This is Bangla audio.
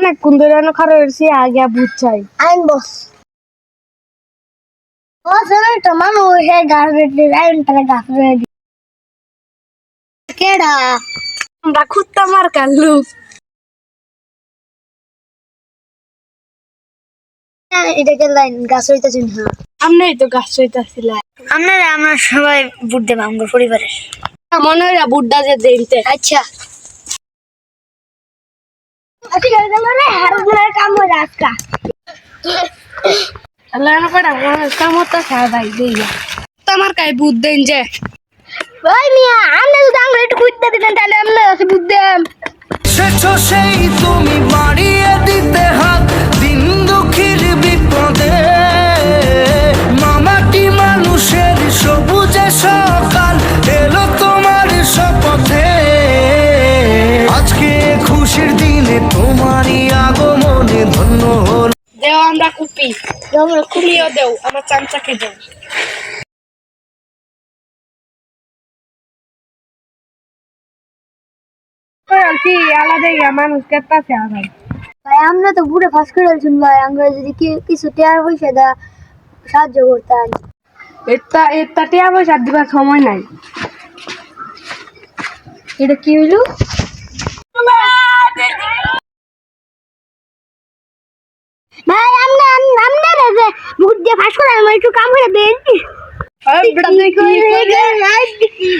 অনেক কুন্দরানো খারাপ হয়েছে আগে বুঝছাই আইন বস ও সবাই তো মানুষ হে গার্বেজ আইন তারা গাছ রয়ে দি কেডা আমরা খুঁজতে মার কাল্লু এটা কে লাইন গাছ হইতাছে না আমনে তো গাছ হইতাছিল আপনারা আমরা সবাই ভোট দেব আমার পরিবারের মনে হয় বুড্ডা যে দেনতে আচ্ছা আচ্ছা গেল রে হারুনের কাম হইরা আজকা আল্লাহ না করে কামতা খায় ভাই দেইয়া তোমার কাই বুদ্ধ দেন যে ওই মিয়া আমনে যদি আমরা একটু খুঁজতে দিতেন তাহলে আমরা আছে বুঝ দেম সেছো সেই তুমি বাড়িয়ে দিতে হাত দিন দুঃখীর বিপদে মামাটি মানুষের সবুজে সকাল এলো তোমার শপথে আজকে খুশির দিনে তোমারই আগমনে ধন্য হল দেও আমরা কুপি আমরা কুলিও দেও আমার চামচাকে দেও কি আলাদা মানুষ কেতাছে আবার ভাই আমরা তো বুড়ে ফাঁস করে আলছুন ভাই আমরা যদি কিছু টেয়ার পয়সা দা সাহায্য করতাম এটা টিয়া পয়সা দিবার সময় নাই এটা কি হইলো ভাই আমরা যে ভোট দিয়ে ফাঁস করে আমরা একটু কাম করে দেন বেটা দেখি